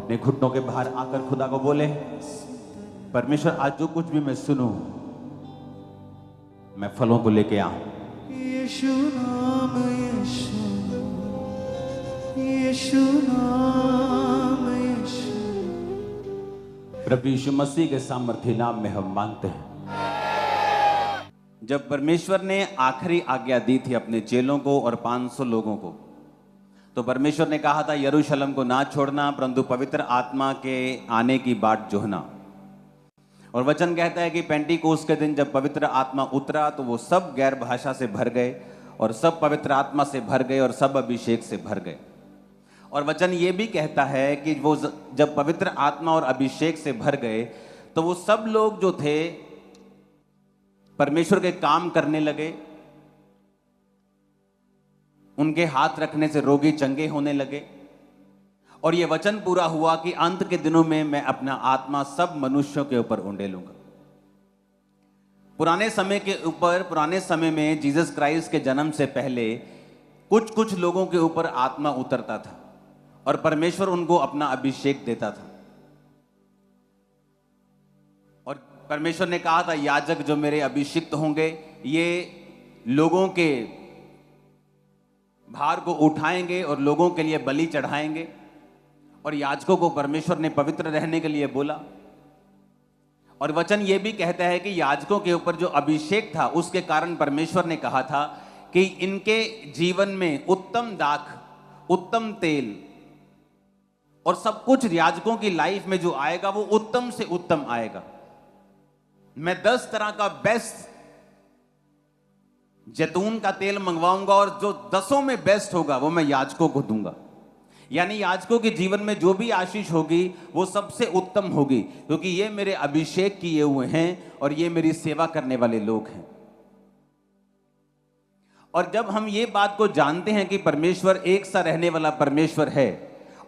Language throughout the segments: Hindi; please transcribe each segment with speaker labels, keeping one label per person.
Speaker 1: अपने घुटनों के बाहर आकर खुदा को बोले, परमेश्वर आज जो कुछ भी मैं सुनूं, मैं फलों को लेके आऊं।
Speaker 2: यीशु नाम, यीशु, यीशु नाम, यीशु।
Speaker 1: प्रभु यीशु मसीह के सामर्थ्य नाम में हम मांगते हैं। जब परमेश्वर ने आखिरी आज्ञा दी थी अपने चेलों को और 500 लोगों को, तो परमेश्वर ने कहा था यरूशलेम को ना छोड़ना, परंतु पवित्र आत्मा के आने की बाट जोहना। और वचन कहता है कि पेंटिकोस के दिन जब पवित्र आत्मा उतरा तो वो सब गैर भाषा से भर गए और सब पवित्र आत्मा से भर गए और सब अभिषेक से भर गए। और वचन ये भी कहता है कि वो जब पवित्र आत्मा और अभिषेक से भर गए तो वो सब लोग जो थे परमेश्वर के काम करने लगे, उनके हाथ रखने से रोगी चंगे होने लगे। और ये वचन पूरा हुआ कि अंत के दिनों में मैं अपना आत्मा सब मनुष्यों के ऊपर उंडेलूंगा। पुराने समय में जीसस क्राइस्ट के जन्म से पहले कुछ लोगों के ऊपर आत्मा उतरता था और परमेश्वर उनको अपना अभिषेक देता था। और परमेश्वर ने कहा था याजक जो मेरे अभिषिक्त होंगे ये लोगों के भार को उठाएंगे और लोगों के लिए बलि चढ़ाएंगे। और याजकों को परमेश्वर ने पवित्र रहने के लिए बोला। और वचन ये भी कहता है कि याजकों के ऊपर जो अभिषेक था उसके कारण परमेश्वर ने कहा था कि इनके जीवन में उत्तम दाख, उत्तम तेल और सब कुछ याजकों की लाइफ में जो आएगा वो उत्तम से उत्तम आएगा। मैं 10 तरह का बेस्ट जैतून का तेल मंगवाऊंगा और जो 10 में बेस्ट होगा वो मैं याजकों को दूंगा। यानी याजकों के जीवन में जो भी आशीष होगी वो सबसे उत्तम होगी, क्योंकि ये मेरे अभिषेक किए हुए हैं और ये मेरी सेवा करने वाले लोग हैं। और जब हम ये बात को जानते हैं कि परमेश्वर एक सा रहने वाला परमेश्वर है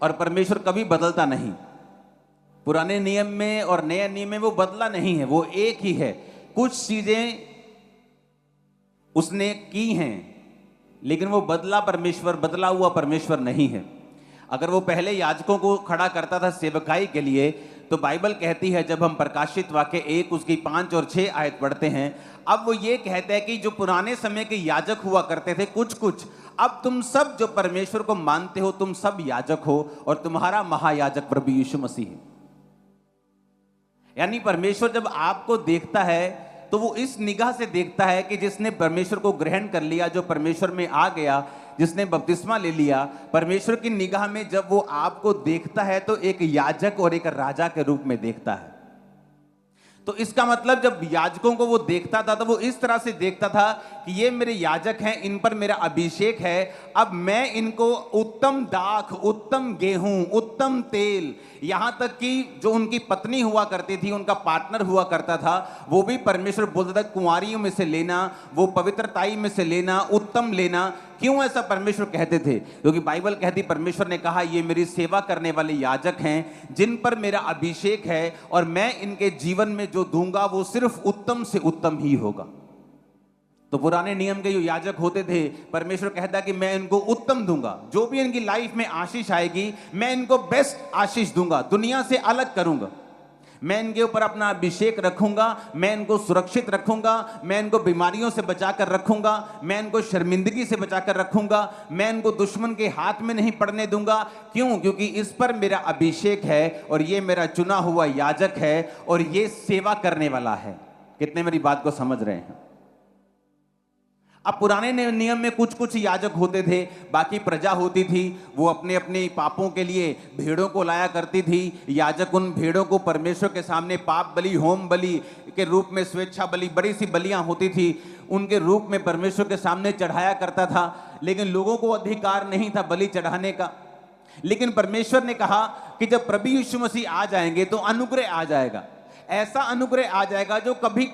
Speaker 1: और परमेश्वर कभी बदलता नहीं, पुराने नियम में और नए नियम में वो बदला नहीं है, वो एक ही है। कुछ चीजें उसने की हैं लेकिन वो बदला हुआ परमेश्वर नहीं है। अगर वो पहले याजकों को खड़ा करता था सेवकाई के लिए, तो बाइबल कहती है जब हम प्रकाशित वाक्य 1 उसकी 5 और 6 आयत पढ़ते हैं, अब वो ये कहते हैं कि जो पुराने समय के याजक हुआ करते थे कुछ, अब तुम सब जो परमेश्वर को मानते हो तुम सब याजक हो और तुम्हारा महायाजक प्रभु यीशु मसीह है। यानी परमेश्वर जब आपको देखता है तो वो इस निगाह से देखता है कि जिसने परमेश्वर को ग्रहण कर लिया, जो परमेश्वर में आ गया, जिसने बपतिस्मा ले लिया, परमेश्वर की निगाह में जब वो आपको देखता है तो एक याजक और एक राजा के रूप में देखता है। तो इसका मतलब जब याजकों को वो देखता था तो वो इस तरह से देखता था कि ये मेरे याजक हैं, इन पर मेरा अभिषेक है, अब मैं इनको उत्तम दाख, उत्तम गेहूं, उत्तम तेल, यहां तक कि जो उनकी पत्नी हुआ करती थी, उनका पार्टनर हुआ करता था, वो भी परमेश्वर बोलता था कुंवारियों में से लेना, वो पवित्रताई में से लेना, उत्तम लेना। क्यों ऐसा परमेश्वर कहते थे? क्योंकि बाइबल कहती परमेश्वर ने कहा ये मेरी सेवा करने वाले याजक हैं जिन पर मेरा अभिषेक है और मैं इनके जीवन में जो दूंगा वो सिर्फ उत्तम से उत्तम ही होगा। तो पुराने नियम के जो याजक होते थे, परमेश्वर कहता कि मैं इनको उत्तम दूंगा, जो भी इनकी लाइफ में आशीष आएगी मैं इनको बेस्ट आशीष दूंगा, दुनिया से अलग करूंगा, मैं इनके ऊपर अपना अभिषेक रखूंगा, मैं इनको सुरक्षित रखूंगा, मैं इनको बीमारियों से बचाकर रखूंगा, मैं इनको शर्मिंदगी से बचाकर रखूंगा, मैं इनको दुश्मन के हाथ में नहीं पड़ने दूंगा। क्यों? क्योंकि इस पर मेरा अभिषेक है और ये मेरा चुना हुआ याजक है और ये सेवा करने वाला है। कितने मेरी बात को समझ रहे हैं? अब पुराने नियम में कुछ याजक होते थे, बाकी प्रजा होती थी, वो अपने अपने पापों के लिए भेड़ों को लाया करती थी। याजक उन भेड़ों को परमेश्वर के सामने पाप बलि, होम बलि के रूप में, स्वेच्छा बलि, बड़ी सी बलियां होती थी, उनके रूप में परमेश्वर के सामने चढ़ाया करता था। लेकिन लोगों को अधिकार नहीं था बलि चढ़ाने का। लेकिन परमेश्वर ने कहा कि जब प्रभु यीशु मसीह आ जाएंगे तो अनुग्रह आ जाएगा, ऐसा अनुग्रह आ जाएगा जो कभी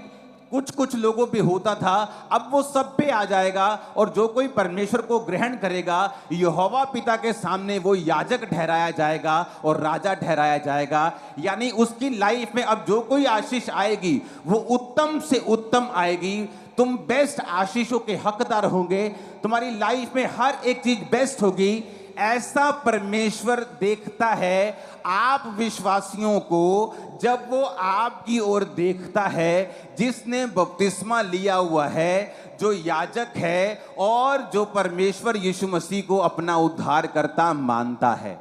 Speaker 1: कुछ लोगों पे होता था, अब वो सब पे आ जाएगा। और जो कोई परमेश्वर को ग्रहण करेगा, यहोवा पिता के सामने वो याजक ठहराया जाएगा और राजा ठहराया जाएगा। यानी उसकी लाइफ में अब जो कोई आशीष आएगी वो उत्तम से उत्तम आएगी। तुम बेस्ट आशीषों के हकदार होंगे, तुम्हारी लाइफ में हर एक चीज बेस्ट होगी। ऐसा परमेश्वर देखता है आप विश्वासियों को जब वो आपकी ओर देखता है जिसने बपतिस्मा लिया हुआ है, जो याजक है और जो परमेश्वर यीशु मसीह को अपना उद्धारकर्ता मानता है।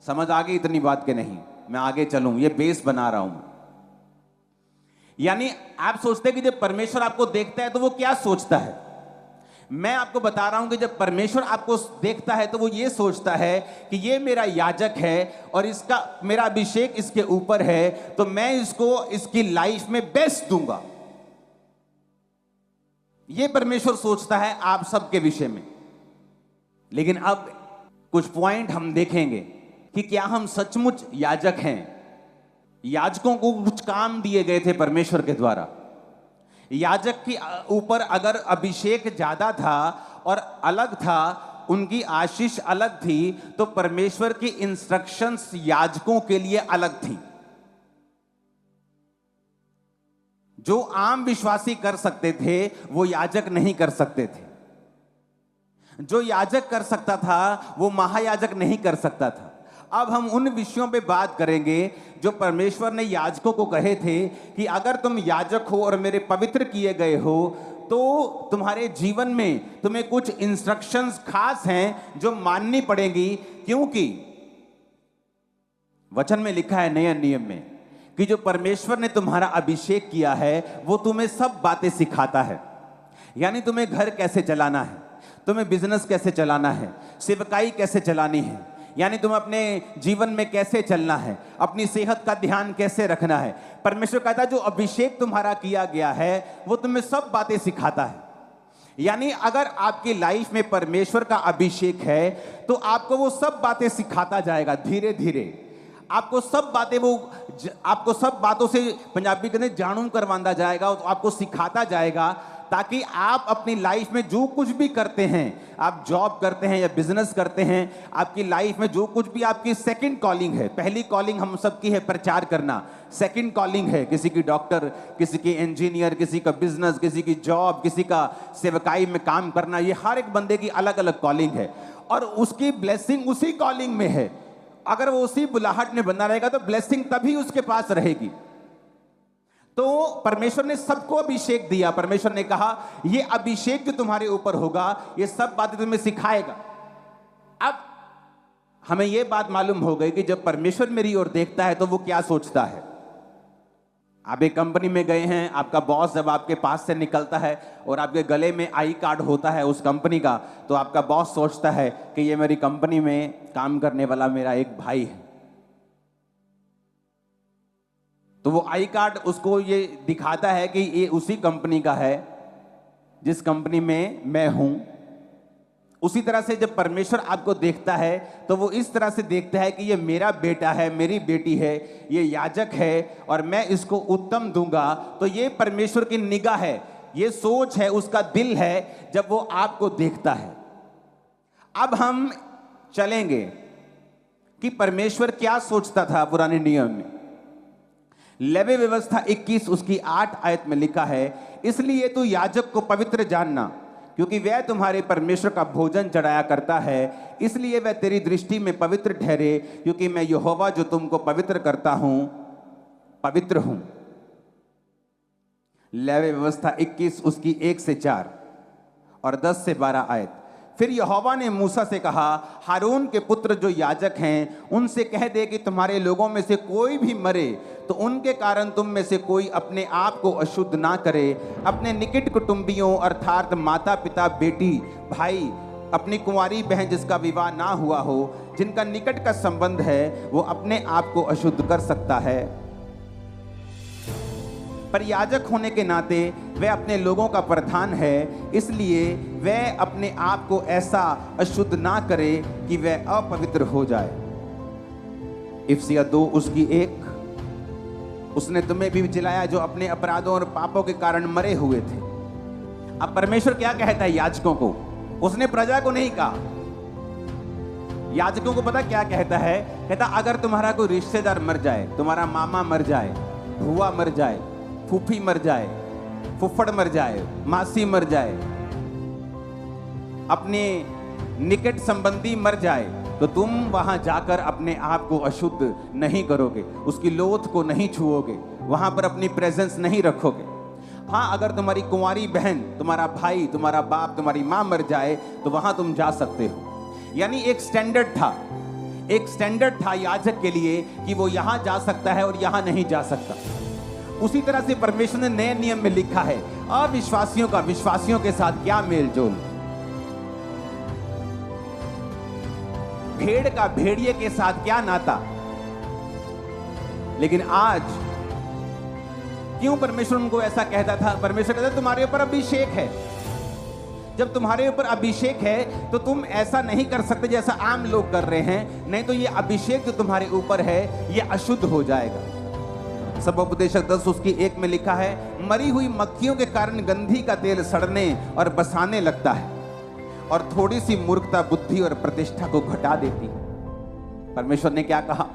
Speaker 1: समझ आ गई इतनी बात के नहीं? मैं आगे चलूं, ये बेस बना रहा हूं। यानी आप सोचते हैं कि जब परमेश्वर आपको देखता है तो वो क्या सोचता है। मैं आपको बता रहा हूं कि जब परमेश्वर आपको देखता है तो वो ये सोचता है कि ये मेरा याजक है और इसका मेरा अभिषेक इसके ऊपर है, तो मैं इसको इसकी लाइफ में बेस्ट दूंगा। ये परमेश्वर सोचता है आप सबके विषय में। लेकिन अब कुछ पॉइंट हम देखेंगे कि क्या हम सचमुच याजक हैं। याजकों को कुछ काम दिए गए थे परमेश्वर के द्वारा। याजक के ऊपर अगर अभिषेक ज्यादा था और अलग था, उनकी आशीष अलग थी, तो परमेश्वर की इंस्ट्रक्शंस याजकों के लिए अलग थी। जो आम विश्वासी कर सकते थे वो याजक नहीं कर सकते थे। जो याजक कर सकता था वो महायाजक नहीं कर सकता था। अब हम उन विषयों पे बात करेंगे जो परमेश्वर ने याजकों को कहे थे कि अगर तुम याजक हो और मेरे पवित्र किए गए हो तो तुम्हारे जीवन में तुम्हें कुछ इंस्ट्रक्शंस खास हैं जो माननी पड़ेगी, क्योंकि वचन में लिखा है नए नियम में कि जो परमेश्वर ने तुम्हारा अभिषेक किया है वो तुम्हें सब बातें सिखाता है। यानी तुम्हें घर कैसे चलाना है, तुम्हें बिजनेस कैसे चलाना है, सेवकाई कैसे चलानी है, यानी तुम अपने जीवन में कैसे चलना है, अपनी सेहत का ध्यान कैसे रखना है। परमेश्वर कहता है जो अभिषेक तुम्हारा किया गया है वो तुम्हें सब बातें सिखाता है। यानी अगर आपकी लाइफ में परमेश्वर का अभिषेक है तो आपको वो सब बातें सिखाता जाएगा धीरे धीरे। आपको सब बातों से पंजाबी कहते जानू करवाता जाएगा, तो आपको सिखाता जाएगा ताकि आप अपनी लाइफ में जो कुछ भी करते हैं, आप जॉब करते हैं या बिजनेस करते हैं, आपकी लाइफ में जो कुछ भी आपकी सेकंड कॉलिंग है। पहली कॉलिंग हम सबकी है प्रचार करना, सेकंड कॉलिंग है किसी की डॉक्टर, किसी की इंजीनियर, किसी का बिजनेस, किसी की जॉब, किसी का सेवकाई में काम करना। ये हर एक बंदे की अलग अलग कॉलिंग है और उसकी ब्लेसिंग उसी कॉलिंग में है। अगर वो उसी बुलाहट में बना रहेगा तो ब्लेसिंग तभी उसके पास रहेगी। तो परमेश्वर ने सबको अभिषेक दिया। परमेश्वर ने कहा ये अभिषेक जो तुम्हारे ऊपर होगा ये सब बातें तुम्हें सिखाएगा। अब हमें यह बात मालूम हो गई कि जब परमेश्वर मेरी ओर देखता है तो वो क्या सोचता है। आप एक कंपनी में गए हैं, आपका बॉस जब आपके पास से निकलता है और आपके गले में आई कार्ड होता है उस कंपनी का, तो आपका बॉस सोचता है कि ये मेरी कंपनी में काम करने वाला मेरा एक भाई है। तो वो आई कार्ड उसको ये दिखाता है कि ये उसी कंपनी का है जिस कंपनी में मैं हूं। उसी तरह से जब परमेश्वर आपको देखता है तो वो इस तरह से देखता है कि ये मेरा बेटा है, मेरी बेटी है, ये याजक है और मैं इसको उत्तम दूंगा। तो ये परमेश्वर की निगाह है, ये सोच है, उसका दिल है जब वो आपको देखता है। अब हम चलेंगे कि परमेश्वर क्या सोचता था पुराने नियम में। लेवी व्यवस्था 21 उसकी 8 आयत में लिखा है, इसलिए तू याजक को पवित्र जानना क्योंकि वह तुम्हारे परमेश्वर का भोजन चढ़ाया करता है, इसलिए वह तेरी दृष्टि में पवित्र ठहरे, क्योंकि मैं यहोवा जो तुमको पवित्र करता हूं पवित्र हूं। लेवी व्यवस्था 21 उसकी 1 से 4 और 10 से 12 आयत। फिर यहोवा ने मूसा से कहा, हारून के पुत्र जो याजक हैं उनसे कह दे कि तुम्हारे लोगों में से कोई भी मरे तो उनके कारण तुम में से कोई अपने आप को अशुद्ध ना करे। अपने निकट कुटुंबियों अर्थात माता पिता, बेटी, भाई, अपनी कुंवारी बहन जिसका विवाह ना हुआ हो, जिनका निकट का संबंध है, वो अपने आप को अशुद्ध कर सकता है। पर याजक होने के नाते वह अपने लोगों का प्रधान है, इसलिए वह अपने आप को ऐसा अशुद्ध ना करे कि वह अपवित्र हो जाए। इफिसियों 2 उसकी 1। उसने तुम्हें भी जिलाया जो अपने अपराधों और पापों के कारण मरे हुए थे। अब परमेश्वर क्या कहता है याजकों को, उसने प्रजा को नहीं कहा। याजकों को पता क्या कहता है, कहता अगर तुम्हारा कोई रिश्तेदार मर जाए, तुम्हारा मामा मर जाए, बुआ मर जाए, फूफी मर जाए, फुफ्फड़ मर जाए, मासी मर जाए, अपने निकट संबंधी मर जाए तो तुम वहां जाकर अपने आप को अशुद्ध नहीं करोगे, उसकी लोथ को नहीं छुओगे, वहां पर अपनी प्रेजेंस नहीं रखोगे। हाँ, अगर तुम्हारी कुंवारी बहन, तुम्हारा भाई, तुम्हारा बाप, तुम्हारी मां मर जाए तो वहां तुम जा सकते हो। यानी एक स्टैंडर्ड था याजक के लिए कि वो यहां जा सकता है और यहां नहीं जा सकता। उसी तरह से परमेश्वर ने नए नियम में लिखा है अविश्वासियों का विश्वासियों के साथ क्या मेलजोल, भेड़ का भेड़िए के साथ क्या नाता। लेकिन आज क्यों परमेश्वर उनको ऐसा कहता था? परमेश्वर कहता तुम्हारे ऊपर अभिषेक है। जब तुम्हारे ऊपर अभिषेक है तो तुम ऐसा नहीं कर सकते जैसा आम लोग कर रहे हैं, नहीं तो ये अभिषेक जो तुम्हारे ऊपर है ये अशुद्ध हो जाएगा। सबोपदेशक 10:1 में लिखा है, मरी हुई मक्खियों के कारण गंधी का तेल सड़ने और बसाने लगता है, और थोड़ी सी मूर्खता बुद्धि और प्रतिष्ठा को घटा देती है। परमेश्वर ने क्या कहा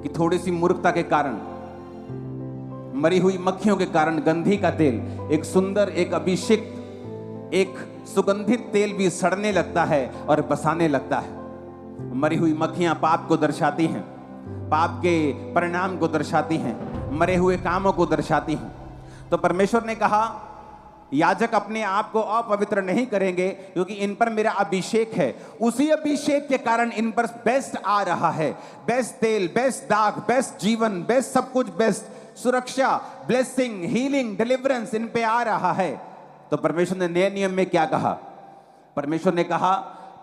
Speaker 1: कि थोड़ी सी मूर्खता के कारण, मरी हुई मक्खियों के कारण गंधी का तेल, एक सुंदर, एक अभिषेक, एक सुगंधित तेल भी सड़ने लगता है और बसाने लगता है। मरी हुई मक्खियां पाप को दर्शाती हैं, पाप के परिणाम को दर्शाती हैं, मरे हुए कामों को दर्शाती हैं। तो परमेश्वर ने कहा याजक अपने आप को अपवित्र नहीं करेंगे क्योंकि इन पर मेरा अभिषेक है। उसी अभिषेक के कारण इन पर बेस्ट आ रहा है, बेस्ट तेल, बेस्ट दाग, बेस्ट जीवन, बेस्ट सब कुछ, बेस्ट सुरक्षा, ब्लेसिंग, हीलिंग, डिलीवरेंस इन पे आ रहा है। तो परमेश्वर ने नए नियम में क्या कहा? परमेश्वर ने कहा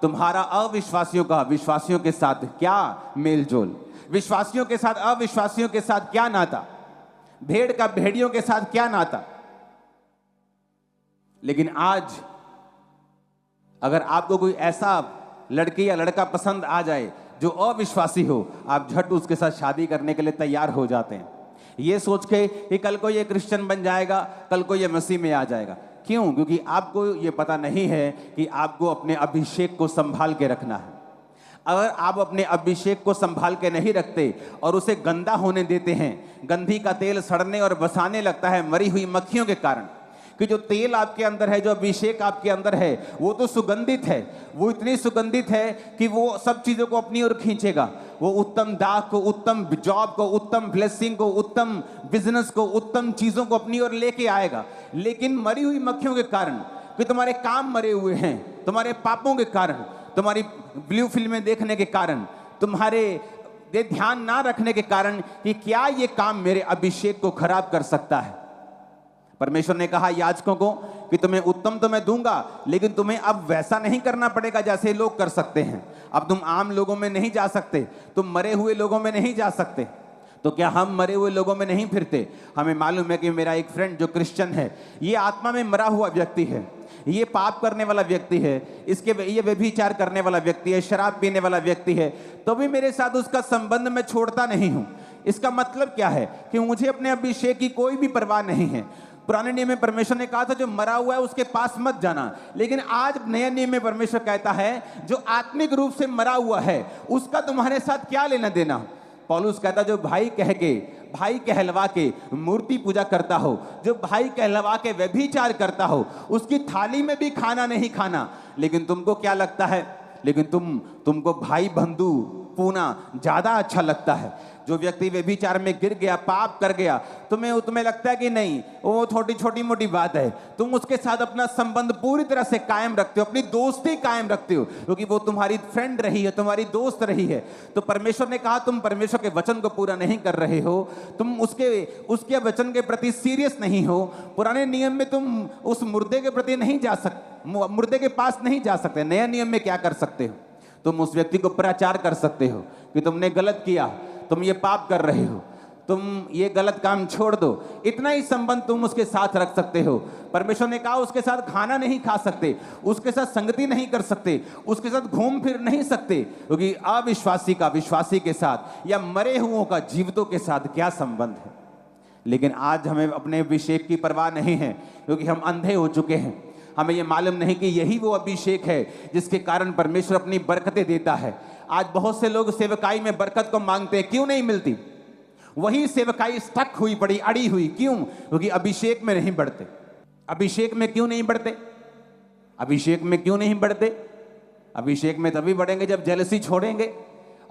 Speaker 1: तुम्हारा अविश्वासियों का विश्वासियों के साथ क्या मेलजोल, विश्वासियों के साथ अविश्वासियों के साथ क्या नाता, भेड़ का भेड़ियों के साथ क्या नाता। लेकिन आज अगर आपको कोई ऐसा लड़की या लड़का पसंद आ जाए जो अविश्वासी हो, आप झट उसके साथ शादी करने के लिए तैयार हो जाते हैं, ये सोच के कि कल को ये क्रिश्चियन बन जाएगा, कल को ये मसीह में आ जाएगा। क्यों? क्योंकि आपको ये पता नहीं है कि आपको अपने अभिषेक को संभाल के रखना है। अगर आप अपने अभिषेक को संभाल के नहीं रखते और उसे गंदा होने देते हैं, गंधी का तेल सड़ने और बसाने लगता है मरी हुई मक्खियों के कारण। कि जो तेल आपके अंदर है, जो अभिषेक आपके अंदर है, वो तो सुगंधित है, वो इतनी सुगंधित है कि वो सब चीजों को अपनी ओर खींचेगा। वो उत्तम दाग को, उत्तम जॉब को, उत्तम ब्लेसिंग को, उत्तम बिजनेस को, उत्तम चीजों को अपनी ओर लेके आएगा। लेकिन मरी हुई मक्खियों के कारण, कि तुम्हारे काम मरे हुए हैं, तुम्हारे पापों के कारण, तुम्हारी ब्लू फिल्में देखने के कारण, तुम्हारे ये ध्यान ना रखने के कारण कि क्या ये काम मेरे अभिषेक को खराब कर सकता है। परमेश्वर ने कहा याजकों को कि तुम्हें उत्तम तो मैं दूंगा, लेकिन तुम्हें अब वैसा नहीं करना पड़ेगा जैसे लोग कर सकते हैं। अब तुम आम लोगों में नहीं जा सकते, तुम मरे हुए लोगों में नहीं जा सकते। तो क्या हम मरे हुए लोगों में नहीं फिरते? हमें मालूम है कि मेरा एक फ्रेंड जो क्रिश्चियन है, ये आत्मा में मरा हुआ व्यक्ति है, ये पाप करने वाला व्यक्ति है, ये व्यभिचार करने वाला व्यक्ति है, शराब पीने वाला व्यक्ति है, तो भी मेरे साथ उसका संबंध मैं छोड़ता नहीं हूं। इसका मतलब क्या है? कि मुझे अपने अभिषेक की कोई भी परवाह नहीं है। पुराने नियम में परमेश्वर ने कहा था जो मरा हुआ है उसके पास मत जाना, लेकिन आज नए नियम में परमेश्वर कहता है जो आत्मिक रूप से मरा हुआ है उसका तुम्हारे साथ क्या लेना देना। पौलुस कहता जो भाई कहलवा के मूर्ति पूजा करता हो, जो भाई कहलवा के व्यभिचार करता हो, उसकी थाली में भी खाना नहीं खाना। लेकिन तुमको क्या लगता है? लेकिन तुमको भाई बंधु पूना ज्यादा अच्छा लगता है। जो व्यक्ति व्यभिचार में गिर गया, पाप कर गया, तुम्हें लगता है कि नहीं वो छोटी मोटी बात है, तुम उसके साथ अपना संबंध पूरी तरह से कायम रखते हो, अपनी दोस्ती कायम रखते हो, क्योंकि वो तुम्हारी फ्रेंड रही है, तुम्हारी दोस्त रही है। तो परमेश्वर ने कहा तुम परमेश्वर के वचन को पूरा नहीं कर रहे हो, तुम उसके वचन के प्रति सीरियस नहीं हो। पुराने नियम में तुम उस मुर्दे के प्रति नहीं जा सकते, मुर्दे के पास नहीं जा सकते। नया नियम में क्या कर सकते हो? तुम उस व्यक्ति को प्रचार कर सकते हो कि तुमने गलत किया, तुम ये पाप कर रहे हो, तुम ये गलत काम छोड़ दो। इतना ही संबंध तुम उसके साथ रख सकते हो। परमेश्वर ने कहा उसके साथ खाना नहीं खा सकते, उसके साथ संगति नहीं कर सकते, उसके साथ घूम फिर नहीं सकते, क्योंकि अविश्वासी का विश्वासी के साथ या मरे हुओं का जीवितों के साथ क्या संबंध है। लेकिन आज हमें अपने अभिषेक की परवाह नहीं है, क्योंकि हम अंधे हो चुके हैं। हमें ये मालूम नहीं कि यही वो अभिषेक है जिसके कारण परमेश्वर अपनी बरकतें देता है। आज बहुत से लोग सेवकाई में बरकत को मांगते हैं, क्यों नहीं मिलती? वही सेवकाई स्टक हुई पड़ी, अड़ी हुई। क्यों? क्योंकि अभिषेक में नहीं बढ़ते। अभिषेक में क्यों नहीं बढ़ते? अभिषेक में क्यों नहीं बढ़ते? अभिषेक में तभी बढ़ेंगे जब जेलसी छोड़ेंगे।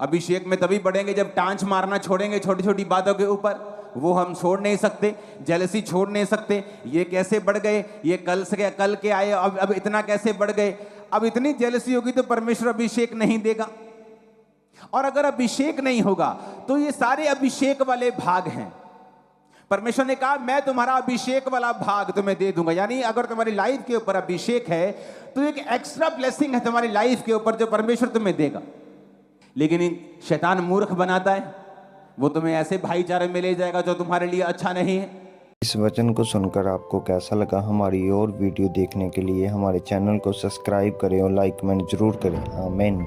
Speaker 1: अभिषेक में तभी बढ़ेंगे जब टांच मारना छोड़ेंगे छोटी छोटी बातों के ऊपर। वो हम छोड़ नहीं सकते, जेलसी छोड़ नहीं सकते। ये कैसे बढ़ गए, ये कल से कल के आए, अब इतना कैसे बढ़ गए। अब इतनी जेलसी होगी तो परमेश्वर अभिषेक नहीं देगा। और अगर अभिषेक नहीं होगा तो ये सारे अभिषेक वाले भाग हैं। परमेश्वर ने कहा मैं तुम्हारा अभिषेक वाला भाग तुम्हें दे दूंगा। यानी अगर तुम्हारी लाइफ के ऊपर अभिषेक है तो एक एक्स्ट्रा ब्लेसिंग है तुम्हारी लाइफ के ऊपर जो परमेश्वर तुम्हें देगा। लेकिन शैतान मूर्ख बनाता है, वो तुम्हें ऐसे भाईचारे में ले जाएगा जो तुम्हारे लिए अच्छा नहीं है।
Speaker 3: इस वचन को सुनकर आपको कैसा लगा? हमारी और वीडियो देखने के लिए हमारे चैनल को सब्सक्राइब करें और लाइक कमेंट जरूर करें। आमीन।